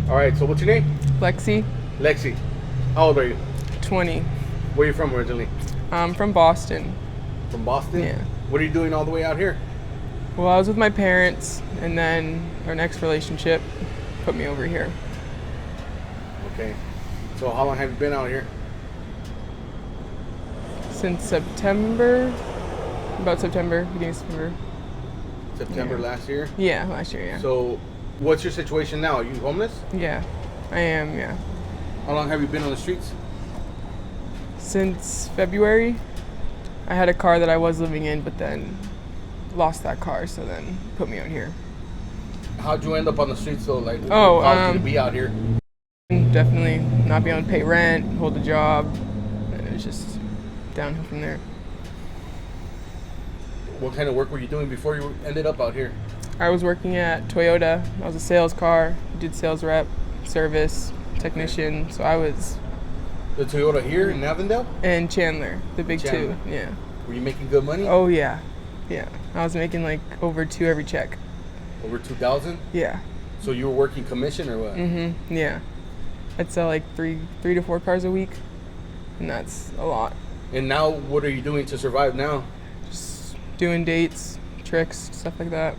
All right, so what's your name? Lexi, Lexi. How old are you? 20. Where are you from originally? I'm from Boston. From Boston? Yeah. What are you doing all the way out here? Well, I was with my parents, and then our next relationship put me over here. Okay. So how long have you been out here? Since September, about September, beginning of September. September Yeah. last year? Yeah, last year, yeah. So what's your situation now? Are you homeless? Yeah, I am, yeah. How long have you been on the streets? Since February, I had a car that I was living in, but then lost that car, so then put me out here. How'd you end up on the streets though? Like, what Oh, caused you to be out here? Definitely not being able to pay rent, hold a job, and it was just downhill from there. What kind of work were you doing before you ended up out here? I was working at Toyota. I was a sales car, did sales rep, service, technician. So I was The Toyota here in Avondale? in Chandler, the big Chandler. two. Yeah. Were you making good money? Oh yeah, yeah. I was making like over 2 every check. Over 2,000? Yeah. So you were working commission or what? Yeah. I'd sell like three to 4 cars a week, and that's a lot. And now what are you doing to survive now? Just doing dates, tricks, stuff like that.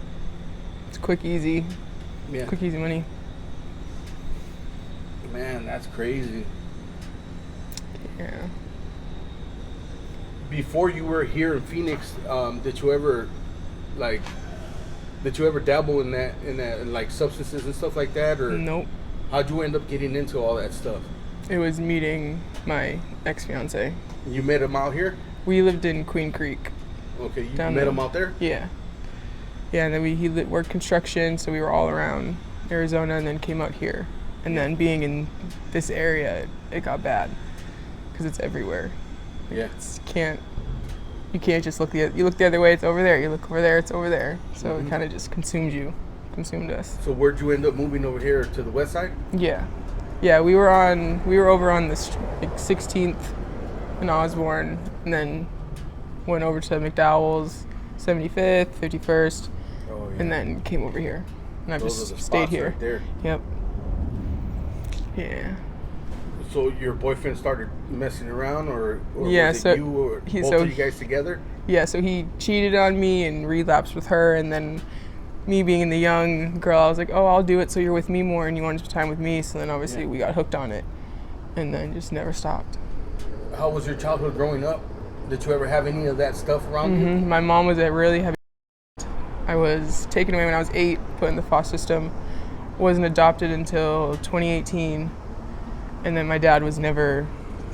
It's quick, easy money. Man, that's crazy. Yeah. Before you were here in Phoenix, did you ever dabble in that like substances and stuff like that, or Nope. how'd you end up getting into all that stuff? It was meeting my ex-fiance. You met him out here? We lived in Queen Creek. Okay, you Down met there. him out there? Yeah. Yeah, and then he worked construction, so we were all around Arizona, and then came out here. And then being in this area, it got bad because it's everywhere. Yeah. You can't just look you look the other way, it's over there. You look over there, it's over there. So it kind of just consumed us. So where'd you end up moving over here to the west side? Yeah. Yeah, we were over on this like 16th in Osborne, and then went over to McDowell's, 75th, 51st, Oh, and then came over here. And I've Those are just the stayed spots here. right there. Yep. Yeah. So your boyfriend started messing around, or Yeah, was it so you or he- both so of you guys together? Yeah, so he cheated on me and relapsed with her, and then me being the young girl, I was like, oh, I'll do it so you're with me more and you want to spend time with me. So then obviously we got hooked on it, and then just never stopped. How was your childhood growing up? Did you ever have any of that stuff around you? My mom was a really heavy. I was taken away when I was 8, put in the foster system. Wasn't adopted until 2018, and then my dad was never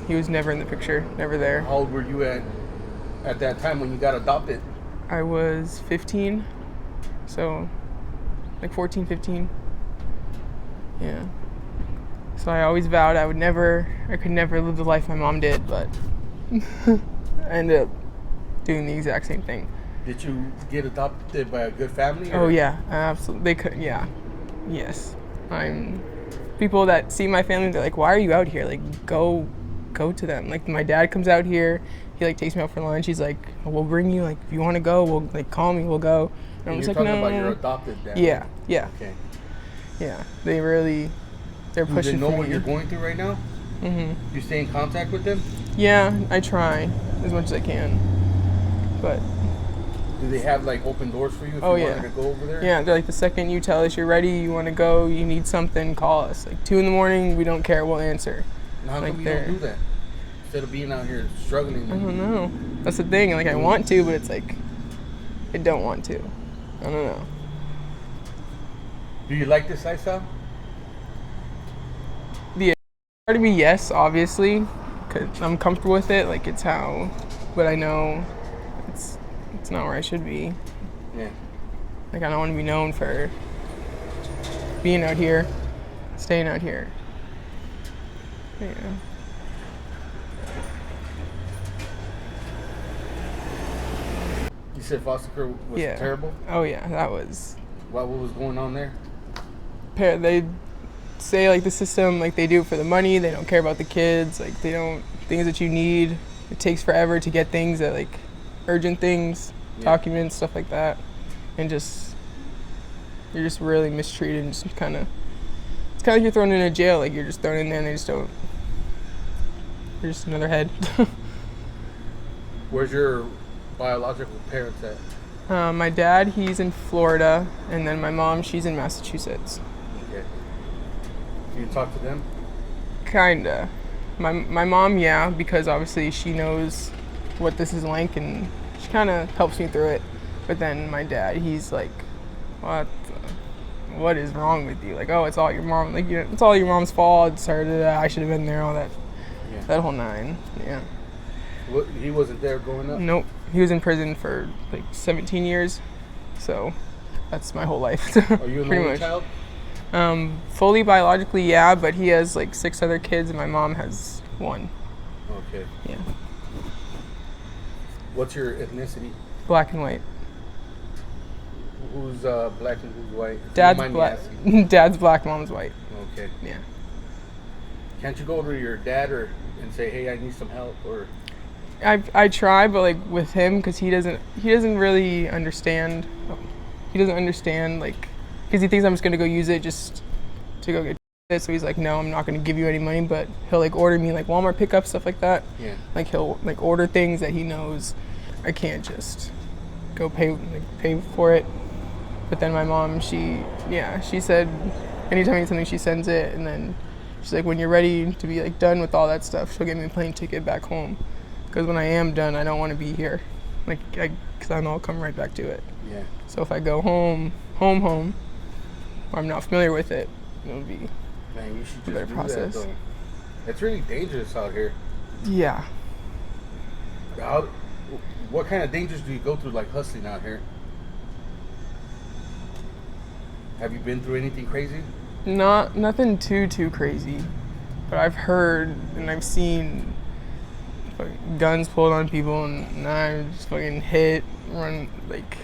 in the picture, never there. How old were you at that time when you got adopted? I was 15, so like 14, 15. Yeah. So I always vowed I could never live the life my mom did, but I ended up doing the exact same thing. Did you get adopted by a good family? Oh yeah, absolutely. They could, yeah, yes. People that see my family, they're like, "Why are you out here? Like, go to them." Like my dad comes out here, he like takes me out for lunch. He's like, "We'll bring you. Like, if you want to go, we'll like call me. We'll go." And I'm And just you're like, talking "No." about your adopted dad. Yeah, yeah, Okay. yeah. They're Do pushing they know for what me. you're going through right now? You stay in contact with them? Yeah, I try as much as I can, but Do they have like open doors for you if Oh, you yeah. wanted to go over there? yeah, they're like, the second you tell us you're ready, you want to go, you need something, call us. Like 2 a.m, we don't care, we'll answer. And how Like come you they're- don't do that? Instead of being out here struggling. I don't know. That's the thing. Like I want to, but it's like I don't want to. I don't know. Do you like this lifestyle? Part of me, yes, obviously, because I'm comfortable with it. Like it's how, but I know it's not where I should be. Yeah. Like I don't want to be known for being out here, staying out here. Yeah. You said foster care was Yeah. terrible? Oh yeah, that was. What was going on there? They say like the system, like they do it for the money. They don't care about the kids. Like they don't things that you need. It takes forever to get things that like urgent things, documents, stuff like that, and just you're just really mistreated. And just kind of kind of like you're thrown in a jail. Like you're just thrown in there and they just don't. You're just another head. Where's your biological parents at? My dad, he's in Florida, and then my mom, she's in Massachusetts. Okay. Do you talk to them? Kinda. My mom, yeah, because obviously she knows what this is like, and she kind of helps me through it. But then my dad, he's like, what is wrong with you? Like, oh, it's all your mom. Like, it's all your mom's fault. It's her. I should have been there. All that. Yeah. That whole nine. Yeah. He wasn't there growing up? Nope. He was in prison for like 17 years. So that's my whole life. Are you an only child? Fully biologically, yeah, but he has like 6 other kids and my mom has 1. Okay. Yeah. What's your ethnicity? Black and white. Who's black and who's white? Dad's black. Dad's black, mom's white. Okay. Yeah. Can't you go to your dad and say, hey, I need some help, or? I try, but like with him, because he doesn't really understand. He doesn't understand, like, because he thinks I'm just gonna go use it just to go get it. So he's like, no, I'm not gonna give you any money, but he'll like order me like Walmart pickup, stuff like that. Yeah. Like he'll like order things that he knows I can't just go pay for it. But then my mom, she said anytime I need something, she sends it, and then she's like, when you're ready to be like done with all that stuff, she'll get me a plane ticket back home. Because when I am done, I don't want to be here, like, because I know I'll come right back to it. Yeah. So if I go home, or I'm not familiar with it, it'll be Man, you should just a better do process. that, though. It's really dangerous out here. Yeah. What kind of dangers do you go through, like hustling out here? Have you been through anything crazy? Nothing too crazy, but I've heard and I've seen fucking guns pulled on people and knives fucking hit, run, like.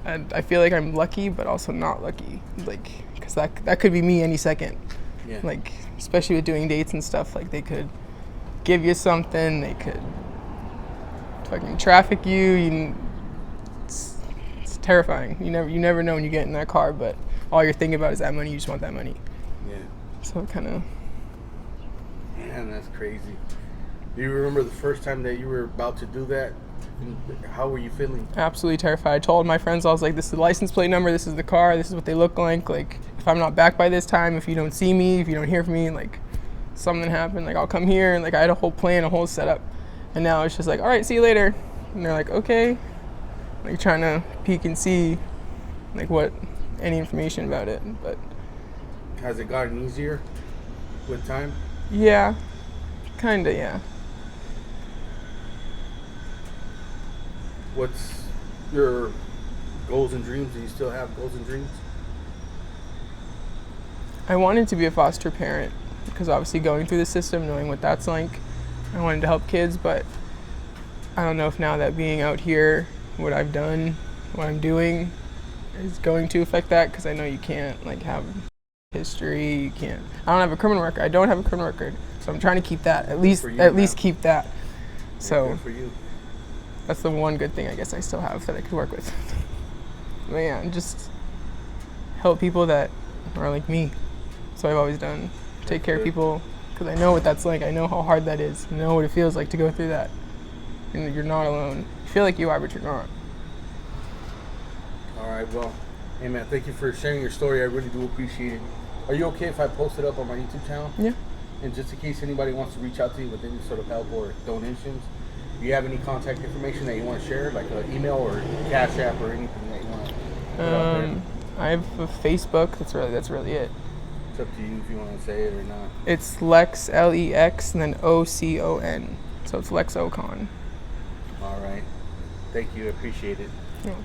I feel like I'm lucky, but also not lucky, like, because that could be me any second. Yeah. Like, especially with doing dates and stuff, like they could give you something, they could fucking traffic you. It's terrifying. You never know when you get in that car, but all you're thinking about is that money. You just want that money. Yeah. So it kind of. Man, that's crazy. Do you remember the first time that you were about to do that? How were you feeling? Absolutely terrified. I told my friends, I was like, this is the license plate number, this is the car, this is what they look like. Like, if I'm not back by this time, if you don't see me, if you don't hear from me, like, something happened, like, I'll come here. And, like, I had a whole plan, a whole setup. And now it's just like, all right, see you later. And they're like, okay. Like, trying to peek and see, like, any information about it. But Has it gotten easier with time? yeah, kinda, yeah. What's your goals and dreams? Do you still have goals and dreams? I wanted to be a foster parent because obviously going through the system, knowing what that's like, I wanted to help kids, but I don't know if now that being out here, what I've done, what I'm doing is going to affect that, because I know you can't like have history, you can't. I don't have a criminal record. I don't have a criminal record, so I'm trying to keep that at least keep that. So good for you. That's the one good thing I guess I still have that I could work with. But yeah, and just help people that are like me. That's what I've always done. Take care of people, because I know what that's like. I know how hard that is. I know what it feels like to go through that. And you're not alone. You feel like you are, but you're not. All right, well, hey man, thank you for sharing your story. I really do appreciate it. Are you okay if I post it up on my YouTube channel? Yeah. And just in case anybody wants to reach out to you with any sort of help or donations, do you have any contact information that you want to share, like an email or Cash App or anything that you want to put out there? I have a Facebook. That's really it. It's up to you if you want to say it or not. It's Lex, Lex, and then Ocon. So it's Lex Ocon. All right. Thank you. I appreciate it. Yeah.